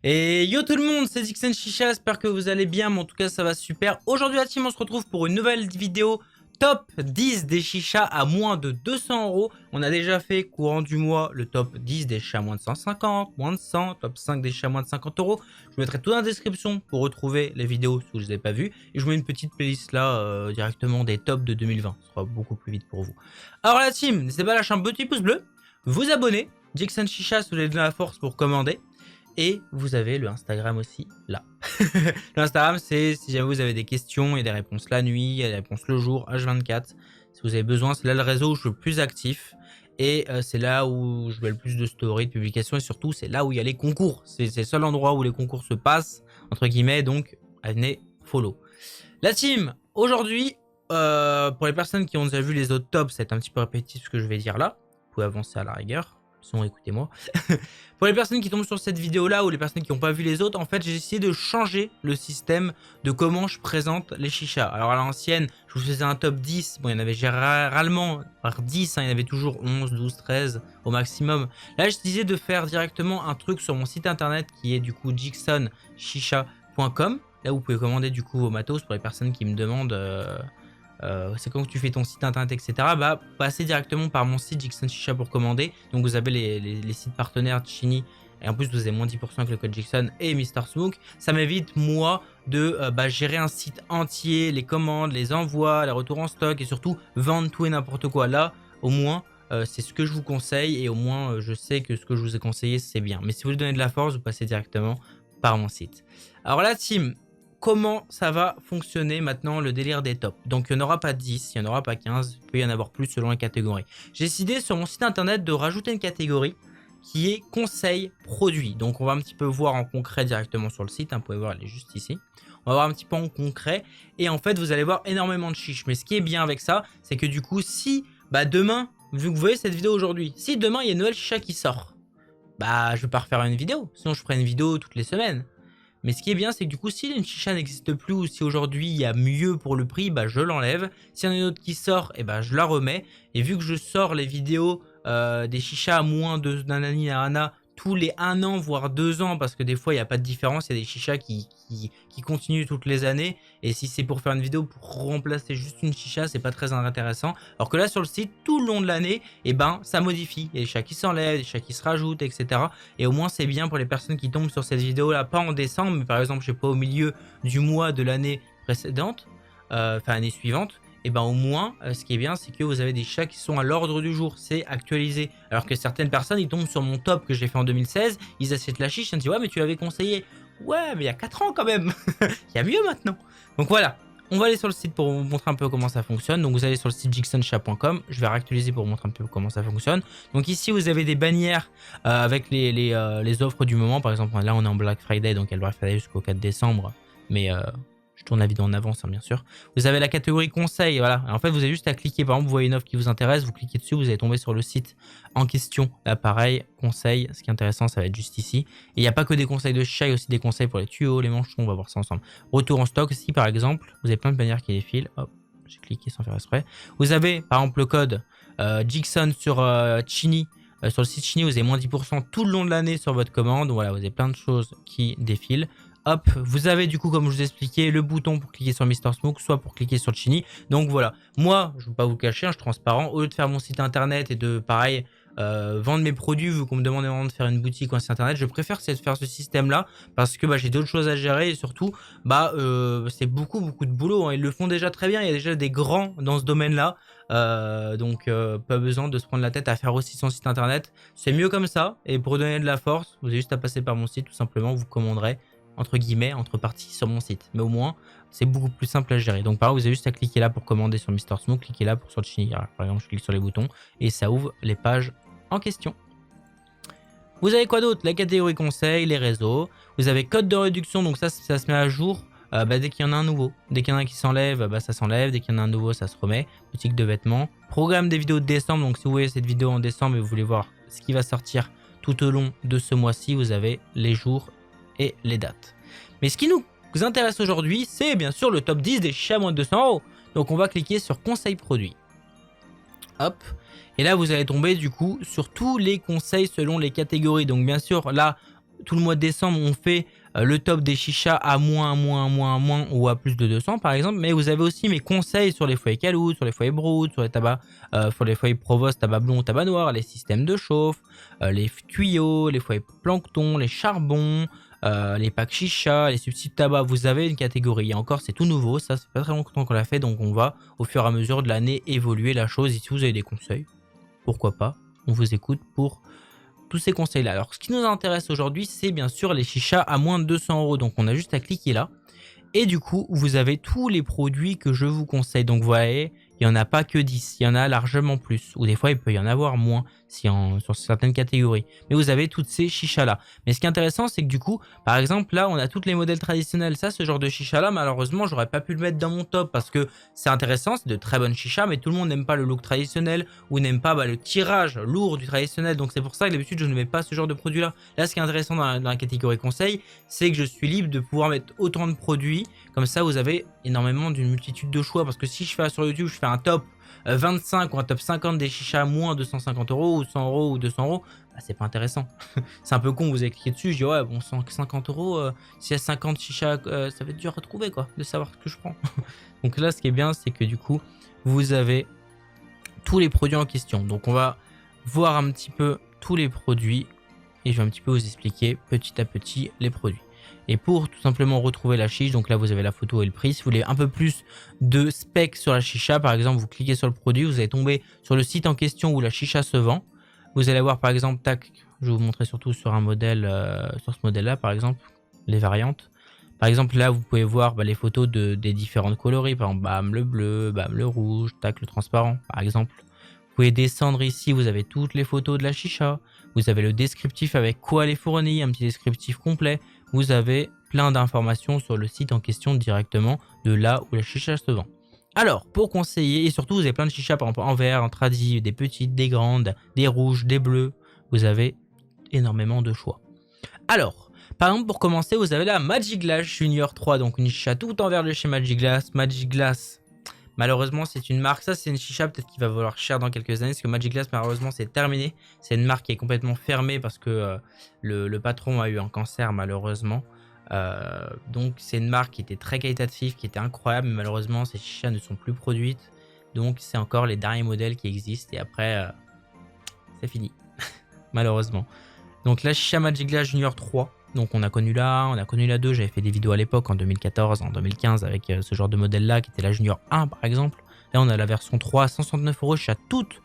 Et yo tout le monde, c'est Dixon Chicha, j'espère que vous allez bien, mais en tout cas ça va super. Aujourd'hui la team, on se retrouve pour une nouvelle vidéo top 10 des chichas à moins de 200 euros. On a déjà fait courant du mois le top 10 des chats à moins de 150, moins de 100, top 5 des chats à moins de 50 euros. Je vous mettrai tout dans la description pour retrouver les vidéos si vous ne les avez pas vues. Et je vous mets une petite playlist là directement des tops de 2020, ce sera beaucoup plus vite pour vous. Alors la team, n'hésitez pas à lâcher un petit pouce bleu, vous abonner, Dixon Chicha si vous avez de la force pour commander. Et vous avez le Instagram aussi là. L'Instagram, c'est si jamais vous avez des questions, il y a des réponses la nuit, il y a des réponses le jour, H24. Si vous avez besoin, c'est là le réseau où je suis le plus actif. Et c'est là où je mets le plus de stories, de publications. Et surtout, c'est là où il y a les concours. C'est le seul endroit où les concours se passent, entre guillemets. Donc, venez follow. La team, aujourd'hui, pour les personnes qui ont déjà vu les autres tops, c'est un petit peu répétitif ce que je vais dire là. Vous pouvez avancer à la rigueur. Sinon, écoutez-moi. Pour les personnes qui tombent sur cette vidéo-là ou les personnes qui n'ont pas vu les autres, en fait, j'ai essayé de changer le système de comment je présente les chichas. Alors, à l'ancienne, je vous faisais un top 10. Bon, il y en avait généralement par 10, hein, il y en avait toujours 11, 12, 13 au maximum. Là, je disais de faire directement un truc sur mon site internet qui est du coup jixonchicha.com. Là, vous pouvez commander du coup vos matos pour les personnes qui me demandent... c'est quand tu fais ton site internet, etc. Bah, passez directement par mon site Dixon Chicha pour commander. Donc, vous avez les sites partenaires de Chini. Et en plus, vous avez moins 10% avec le code Dixon et Mr. Smoke. Ça m'évite, moi, de gérer un site entier, les commandes, les envois, les retours en stock et surtout vendre tout et n'importe quoi. Là, au moins, c'est ce que je vous conseille et au moins, je sais que ce que je vous ai conseillé, c'est bien. Mais si vous voulez donner de la force, vous passez directement par mon site. Alors, la team... Comment ça va fonctionner maintenant le délire des tops. Donc il n'y en aura pas 10, il n'y en aura pas 15, il peut y en avoir plus selon les catégories. J'ai décidé sur mon site internet de rajouter une catégorie qui est conseil produit. Donc on va un petit peu voir en concret directement sur le site, hein, vous pouvez voir, elle est juste ici. On va voir un petit peu en concret et en fait vous allez voir énormément de chiches. Mais ce qui est bien avec ça, c'est que du coup si demain, vu que vous voyez cette vidéo aujourd'hui, si demain il y a une nouvelle chicha qui sort, je vais pas refaire une vidéo, sinon je ferai une vidéo toutes les semaines. Mais ce qui est bien, c'est que du coup, si une chicha n'existe plus ou si aujourd'hui il y a mieux pour le prix, je l'enlève. S'il y en a une autre qui sort, je la remets. Et vu que je sors les vidéos des chichas à moins d'un anana tous les 1 an, voire 2 ans, parce que des fois, il n'y a pas de différence. Il y a des chichas qui continuent toutes les années. Et si c'est pour faire une vidéo pour remplacer juste une chicha, c'est pas très intéressant. Alors que là, sur le site, tout le long de l'année, ça modifie. Il y a des chats qui s'enlèvent, des chats qui se rajoutent, etc. Et au moins, c'est bien pour les personnes qui tombent sur cette vidéo-là, pas en décembre, mais par exemple, je sais pas, au milieu du mois de l'année précédente, enfin, l'année suivante. Et au moins, ce qui est bien, c'est que vous avez des chats qui sont à l'ordre du jour, c'est actualisé. Alors que certaines personnes, ils tombent sur mon top que j'ai fait en 2016, ils achètent la chiche, ils me disent « Ouais, mais tu l'avais conseillé ». Ouais, mais il y a 4 ans quand même. Il y a mieux maintenant. Donc voilà, on va aller sur le site pour vous montrer un peu comment ça fonctionne. Donc vous allez sur le site jixonchicha.com. Je vais réactualiser pour vous montrer un peu comment ça fonctionne. Donc ici, vous avez des bannières avec les offres du moment. Par exemple, là, on est en Black Friday, donc elle va faire jusqu'au 4 décembre. Mais je tourne la vidéo en avance, hein, bien sûr. Vous avez la catégorie conseil, voilà. En fait, vous avez juste à cliquer. Par exemple, vous voyez une offre qui vous intéresse, vous cliquez dessus, vous allez tomber sur le site en question. Là, pareil, conseil. Ce qui est intéressant, ça va être juste ici. Et il n'y a pas que des conseils de chat, il y a aussi des conseils pour les tuyaux, les manchons. On va voir ça ensemble. Retour en stock. Ici, par exemple, vous avez plein de bannières qui défilent. Hop, j'ai cliqué sans faire exprès. Vous avez, par exemple, le code Jixon sur Chini. Sur le site Chini, vous avez moins 10% tout le long de l'année sur votre commande. Voilà, vous avez plein de choses qui défilent. Hop, vous avez du coup, comme je vous ai expliqué, le bouton pour cliquer sur Mr. Smoke, soit pour cliquer sur Chini. Donc voilà, moi, je ne vais pas vous cacher, je suis transparent. Au lieu de faire mon site internet et de, pareil, vendre mes produits, vu qu'on me demande vraiment de faire une boutique ou un site internet, je préfère faire ce système-là parce que j'ai d'autres choses à gérer et surtout, c'est beaucoup de boulot. Hein. Ils le font déjà très bien, il y a déjà des grands dans ce domaine-là. Donc pas besoin de se prendre la tête à faire aussi son site internet. C'est mieux comme ça. Et pour donner de la force, vous avez juste à passer par mon site, tout simplement, vous commanderez entre guillemets, entre parties sur mon site. Mais au moins, c'est beaucoup plus simple à gérer. Donc par exemple, vous avez juste à cliquer là pour commander sur Mr. Smoke, cliquer là pour sur Chini. Par exemple, je clique sur les boutons et ça ouvre les pages en question. Vous avez quoi d'autre? La catégorie conseil, les réseaux. Vous avez code de réduction, donc ça se met à jour dès qu'il y en a un nouveau. Dès qu'il y en a un qui s'enlève, ça s'enlève. Dès qu'il y en a un nouveau, ça se remet. Boutique de vêtements. Programme des vidéos de décembre. Donc si vous voyez cette vidéo en décembre et vous voulez voir ce qui va sortir tout au long de ce mois-ci, vous avez les jours et les dates. Mais ce qui nous intéresse aujourd'hui, c'est bien sûr le top 10 des chichas à moins de 200 euros. Donc on va cliquer sur conseil produit. Hop. Et là, vous allez tomber du coup sur tous les conseils selon les catégories. Donc bien sûr, là, tout le mois de décembre, on fait le top des chichas à moins ou à plus de 200 par exemple. Mais vous avez aussi mes conseils sur les foyers caloutes, sur les foyers broutes, sur les tabacs, sur les foyers Provost, tabac blond, tabac noir, les systèmes de chauffe, les tuyaux, les foyers plancton, les charbons, les packs chicha, les substituts tabac. Vous avez une catégorie. Et encore, c'est tout nouveau. Ça, c'est pas très longtemps qu'on l'a fait. Donc, on va au fur et à mesure de l'année évoluer la chose. Et si vous avez des conseils, pourquoi pas, on vous écoute pour tous ces conseils-là. Alors, ce qui nous intéresse aujourd'hui, c'est bien sûr les chichas à moins de 200 €. Donc, on a juste à cliquer là. Et du coup, vous avez tous les produits que je vous conseille. Donc, vous voyez, il n'y en a pas que 10. Il y en a largement plus. Ou des fois, il peut y en avoir moins sur certaines catégories. Mais vous avez toutes ces chichas-là. Mais ce qui est intéressant, c'est que du coup, par exemple, là, on a tous les modèles traditionnels. Ça, ce genre de chicha-là, malheureusement, j'aurais pas pu le mettre dans mon top parce que c'est intéressant. C'est de très bonnes chichas, mais tout le monde n'aime pas le look traditionnel ou n'aime pas le tirage lourd du traditionnel. Donc, c'est pour ça que d'habitude, je ne mets pas ce genre de produit-là. Là, ce qui est intéressant dans la catégorie conseil, c'est que je suis libre de pouvoir mettre autant de produits. Comme ça, vous avez énormément d'une multitude de choix. Parce que si je fais sur YouTube, je fais un top 25 ou un top 50 des chichas à moins de 150 € ou 100 € ou 200 €, bah, c'est pas intéressant. C'est un peu con, vous avez cliqué dessus, je dis ouais, bon, 150 €, s'il y a 50 chichas, ça va être dur à trouver, quoi, de savoir ce que je prends. Donc là, ce qui est bien, c'est que du coup, vous avez tous les produits en question. Donc on va voir un petit peu tous les produits et je vais un petit peu vous expliquer petit à petit les produits. Et pour tout simplement retrouver la chiche, donc là vous avez la photo et le prix. Si vous voulez un peu plus de specs sur la chicha, par exemple, vous cliquez sur le produit, vous allez tomber sur le site en question où la chicha se vend. Vous allez voir par exemple, tac, je vais vous montrer surtout sur un modèle, sur ce modèle-là par exemple, les variantes. Par exemple là vous pouvez voir les photos des différentes coloris, par exemple bam le bleu, bam le rouge, tac le transparent par exemple. Vous pouvez descendre ici, vous avez toutes les photos de la chicha. Vous avez le descriptif avec quoi elle est fournie, un petit descriptif complet. Vous avez plein d'informations sur le site en question directement de là où la chicha se vend. Alors, pour conseiller, et surtout vous avez plein de chichas par exemple en vert, en tradi, des petites, des grandes, des rouges, des bleus. Vous avez énormément de choix. Alors, par exemple pour commencer, vous avez la Magic Glass Junior 3, donc une chicha tout en vert de chez Magic Glass. Magic Glass, malheureusement, c'est une marque. Ça, c'est une chicha peut-être qui va valoir cher dans quelques années. Parce que Magic Glass, malheureusement, c'est terminé. C'est une marque qui est complètement fermée parce que le patron a eu un cancer, malheureusement. Donc, c'est une marque qui était très qualitative, qui était incroyable. Mais malheureusement, ces chichas ne sont plus produites. Donc, c'est encore les derniers modèles qui existent. Et après, c'est fini. Malheureusement. Donc, la chicha Magic Glass Junior 3. Donc on a connu la 1, on a connu la 2, j'avais fait des vidéos à l'époque en 2014, en 2015 avec ce genre de modèle là qui était la Junior 1 par exemple. Là on a la version 3 à 169 €, chicha toute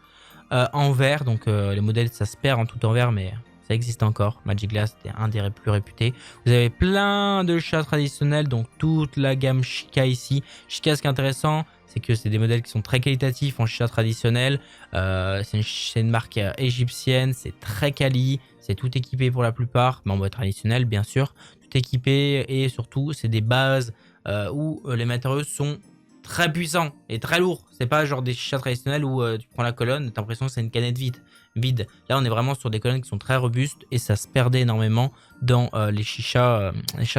en verre, donc les modèles ça se perd en tout en verre mais ça existe encore. Magic Glass c'était un des plus réputés. Vous avez plein de chats traditionnels, donc toute la gamme Chica ici. Chica, ce qui est intéressant, c'est que c'est des modèles qui sont très qualitatifs en chicha traditionnel. C'est une marque égyptienne, c'est très quali, c'est tout équipé pour la plupart, mais en mode traditionnel bien sûr. Tout équipé et surtout c'est des bases où les matériaux sont très puissants et très lourds. C'est pas genre des chichas traditionnels où tu prends la colonne, t'as l'impression que c'est une canette vide. Là on est vraiment sur des colonnes qui sont très robustes et ça se perdait énormément dans les chichas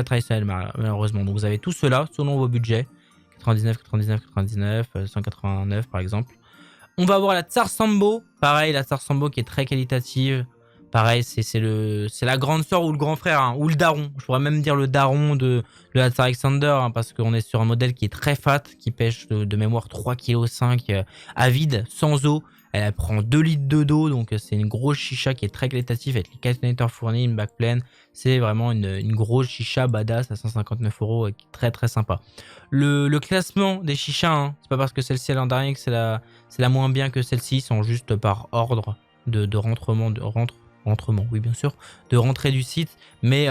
traditionnels malheureusement. Donc vous avez tout cela selon vos budgets. 99, 99, 99, 189 par exemple. On va avoir la Tsar Sambo. Pareil, la Tsar Sambo qui est très qualitative. Pareil, c'est la grande sœur ou le grand frère, hein, ou le daron. Je pourrais même dire le daron de la Tsar Alexander, hein, parce qu'on est sur un modèle qui est très fat, qui pêche de mémoire 3,5 kg à vide, sans eau. Elle prend 2 litres d'eau, donc c'est une grosse chicha qui est très qualitative avec les caténateurs fournis, une back pleine. C'est vraiment une grosse chicha badass à 159 € qui est très très sympa. Le classement des chichas, hein, c'est pas parce que celle-ci est l'an dernier que c'est la moins bien que celle-ci, sont juste par ordre de rentrement, oui bien sûr, de rentrée du site, mais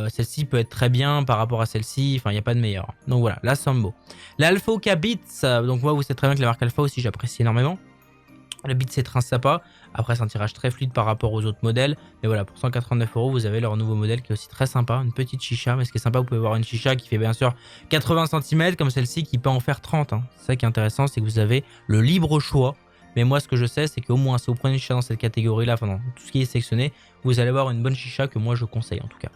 celle-ci peut être très bien par rapport à celle-ci, enfin il n'y a pas de meilleur. Donc voilà, la Sambo. L'Alpha Oka Beats, donc moi vous savez très bien que la marque Alpha aussi j'apprécie énormément. Le Beats c'est très sympa, après c'est un tirage très fluide par rapport aux autres modèles, mais voilà, pour 189 € vous avez leur nouveau modèle qui est aussi très sympa, une petite chicha, mais ce qui est sympa vous pouvez voir une chicha qui fait bien sûr 80 cm comme celle-ci qui peut en faire 30, hein. C'est ça qui est intéressant, c'est que vous avez le libre choix. Mais moi, ce que je sais, c'est qu'au moins, si vous prenez une chicha dans cette catégorie-là, enfin, dans tout ce qui est sélectionné, vous allez avoir une bonne chicha que moi, je conseille en tout cas.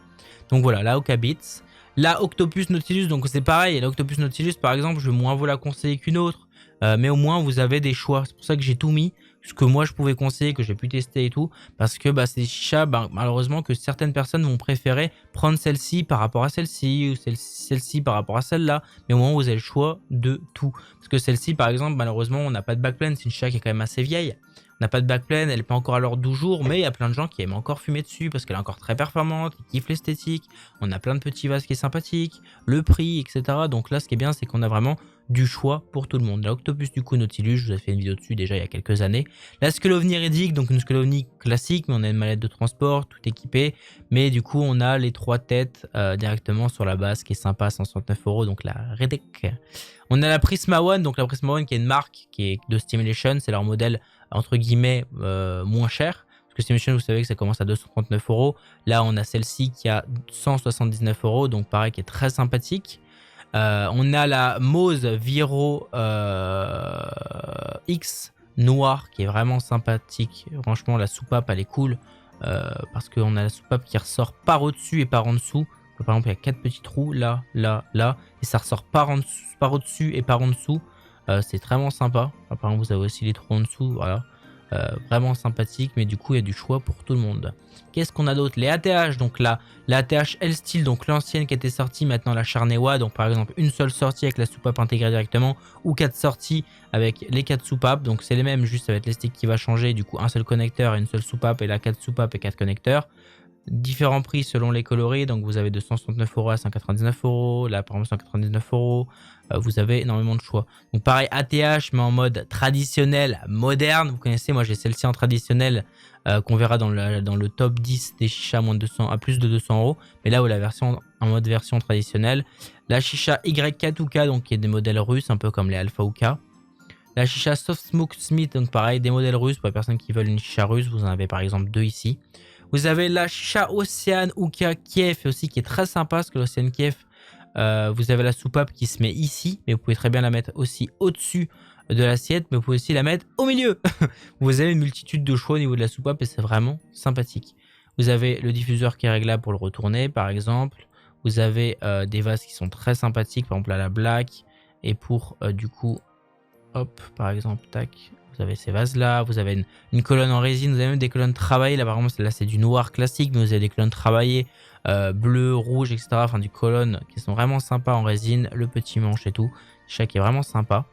Donc voilà, la Oka Beats. La Octopus Nautilus, donc c'est pareil. La Octopus Nautilus, par exemple, je vais moins vous la conseiller qu'une autre. Mais au moins, vous avez des choix. C'est pour ça que j'ai tout mis. ce que moi je pouvais conseiller, que j'ai pu tester et tout, parce que bah, c'est des chichas, bah, malheureusement, que certaines personnes vont préférer prendre celle-ci par rapport à celle-ci, ou celle-ci par rapport à celle-là, mais au moins vous avez le choix de tout. Parce que celle-ci, par exemple, malheureusement, on n'a pas de backplane, c'est une chicha qui est quand même assez vieille. On n'a pas de backplane, elle n'est pas encore à l'heure du jour, mais il y a plein de gens qui aiment encore fumer dessus parce qu'elle est encore très performante, qui kiffent l'esthétique. On a plein de petits vases qui est sympathique, le prix, etc. Donc là, ce qui est bien, c'est qu'on a vraiment du choix pour tout le monde. La Octopus du coup Nautilus, je vous ai fait une vidéo dessus déjà il y a quelques années. La Skullownie Riddick, donc une Skullownie classique, mais on a une mallette de transport, tout équipé. Mais du coup, on a les 3 têtes directement sur la base, qui est sympa, 169 €, donc la Riddick. On a la Prisma One, donc la Prisma One qui est une marque qui est de Stimulation, c'est leur modèle entre guillemets moins cher. Parce que Stimulation, vous savez que ça commence à 239 €. Là, on a celle-ci qui a 179 €, donc pareil, qui est très sympathique. On a la Mose Viro X noire qui est vraiment sympathique. Franchement, la soupape, elle est cool. Parce qu'on a la soupape qui ressort par au-dessus et par en dessous. Par exemple, il y a 4 petits trous, là, là, là. Et ça ressort par au-dessus et par en dessous. C'est vraiment sympa. Par exemple, vous avez aussi les trous en dessous. Voilà. Vraiment sympathique, mais du coup, il y a du choix pour tout le monde. Qu'est-ce qu'on a d'autre? Les ATH, donc là, la ATH L-Steel, donc l'ancienne qui était sortie, maintenant la Charnewa. Donc par exemple, une seule sortie avec la soupape intégrée directement, ou 4 sorties avec les 4 soupapes. Donc c'est les mêmes, juste ça va être les sticks qui va changer. Du coup, un seul connecteur et une seule soupape, et là 4 soupapes et 4 connecteurs. Différents prix selon les coloris, donc vous avez de 169 € à 199 €, là par exemple 199 €, vous avez énormément de choix. Donc pareil, ATH mais en mode traditionnel, moderne, vous connaissez, moi j'ai celle-ci en traditionnel qu'on verra dans le top 10 des chichas à plus de 200 €, mais là où la version en mode version traditionnelle. La chicha YK2K, donc qui est des modèles russes, un peu comme les Alpha UK. La chicha Soft Smoke Smith, donc pareil, des modèles russes, pour les personnes qui veulent une chicha russe, vous en avez par exemple 2 ici. Vous avez la chicha Océane Ouka Kiev aussi qui est très sympa parce que l'Océane Kiev, vous avez la soupape qui se met ici, mais vous pouvez très bien la mettre aussi au-dessus de l'assiette, mais vous pouvez aussi la mettre au milieu. Vous avez une multitude de choix au niveau de la soupape et c'est vraiment sympathique. Vous avez le diffuseur qui est réglable pour le retourner par exemple. Vous avez des vases qui sont très sympathiques, par exemple à la Black, et pour du coup, hop, par exemple, tac. Vous avez ces vases là, vous avez une colonne en résine, vous avez même des colonnes travaillées. Là, apparemment, là c'est du noir classique, mais vous avez des colonnes travaillées, bleu, rouge, etc. Enfin, du colonne qui sont vraiment sympas en résine, le petit manche et tout. Chaque est vraiment sympa.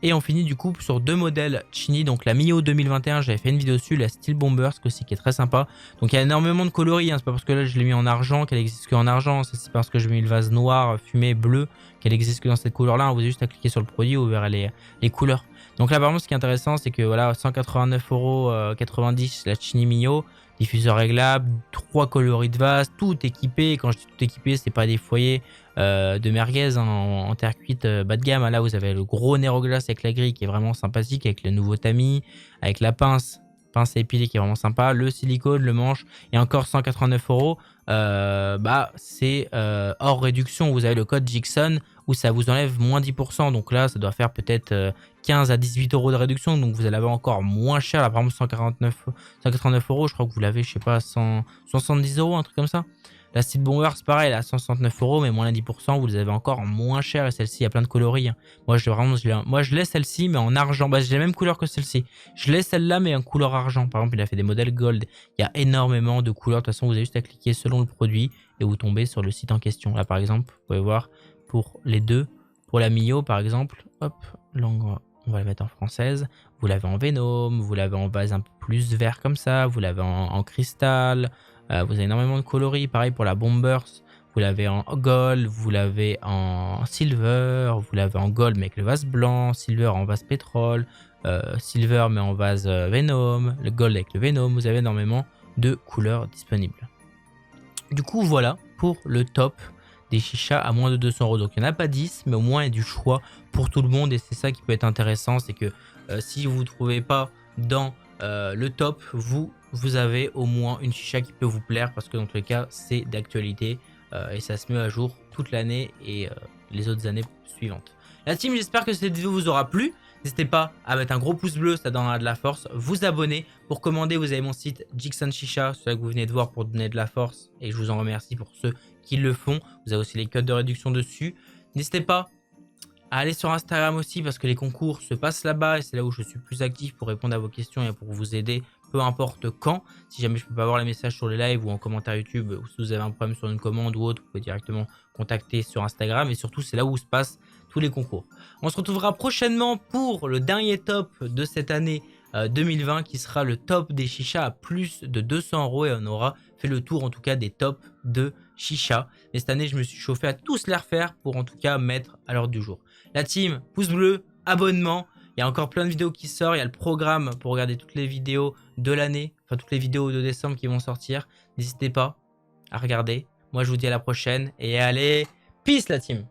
Et on finit du coup sur 2 modèles Chini, donc la Mio 2021, j'avais fait une vidéo dessus, la Steel Bomber, ce aussi qui est très sympa. Donc il y a énormément de coloris, hein. C'est pas parce que là je l'ai mis en argent qu'elle existe qu'en argent, c'est parce que j'ai mis le vase noir, fumé, bleu, qu'elle existe que dans cette couleur là. Vous avez juste à cliquer sur le produit, vous verrez les couleurs. Donc là par exemple ce qui est intéressant c'est que voilà, 189,90 € la Chini Mio, diffuseur réglable, 3 coloris de vase, tout équipé. Quand je dis tout équipé, c'est pas des foyers de merguez hein, en terre cuite bas de gamme. Là vous avez le gros Neroglass avec la grille qui est vraiment sympathique, avec le nouveau tamis, avec la pince à épiler qui est vraiment sympa, le silicone, le manche, et encore 189 €. Bah c'est hors réduction. Vous avez le code Jixon où ça vous enlève moins 10%, donc là ça doit faire peut-être 15 à 18 € de réduction, donc vous allez avoir encore moins cher. Là par exemple 189 €, je crois que vous l'avez, je sais pas, 170 €, un truc comme ça. La Steel Bomber, c'est pareil, elle est à 169 €, mais moins de 10%, vous les avez encore moins cher. Et celle-ci, il y a plein de coloris. Hein. Moi, je laisse celle-ci, mais en argent. Bah, j'ai la même couleur que celle-ci. Je laisse celle-là, mais en couleur argent. Par exemple, il a fait des modèles gold. Il y a énormément de couleurs. De toute façon, vous avez juste à cliquer selon le produit et vous tombez sur le site en question. Là, par exemple, vous pouvez voir pour les deux. Pour la Mio, par exemple, hop, langue, on va la mettre en française. Vous l'avez en Venom, vous l'avez en base un peu plus vert comme ça, vous l'avez en cristal. Vous avez énormément de coloris. Pareil pour la Bombers, vous l'avez en gold, vous l'avez en silver, vous l'avez en gold mais avec le vase blanc, silver en vase pétrole, silver mais en vase Venom, le gold avec le Venom. Vous avez énormément de couleurs disponibles. Du coup, voilà pour le top des chichas à moins de 200 €. Donc il n'y en a pas 10, mais au moins il y a du choix pour tout le monde. Et c'est ça qui peut être intéressant, c'est que si vous ne trouvez pas dans le top, vous avez au moins une chicha qui peut vous plaire, parce que dans tous les cas c'est d'actualité et ça se met à jour toute l'année et les autres années suivantes. La team, j'espère que cette vidéo vous aura plu. N'hésitez pas à mettre un gros pouce bleu, ça donnera de la force. Vous abonner. Pour commander, vous avez mon site Jixon Chicha, celui que vous venez de voir, pour donner de la force. Et je vous en remercie pour ceux qui le font. Vous avez aussi les codes de réduction dessus. N'hésitez pas à aller sur Instagram aussi parce que les concours se passent là-bas et c'est là où je suis plus actif pour répondre à vos questions et pour vous aider, peu importe quand. Si jamais je peux pas voir les messages sur les lives ou en commentaire YouTube ou si vous avez un problème sur une commande ou autre, vous pouvez directement contacter sur Instagram et surtout c'est là où se passent tous les concours. On se retrouvera prochainement pour le dernier top de cette année 2020 qui sera le top des chichas à plus de 200 € et on aura fait le tour en tout cas des tops de chicha. Mais cette année je me suis chauffé à tous les refaire pour en tout cas mettre à l'ordre du jour. La team, pouce bleu, abonnement, il y a encore plein de vidéos qui sortent, il y a le programme pour regarder toutes les vidéos de l'année, enfin toutes les vidéos de décembre qui vont sortir. N'hésitez pas à regarder. Moi je vous dis à la prochaine et allez, peace la team.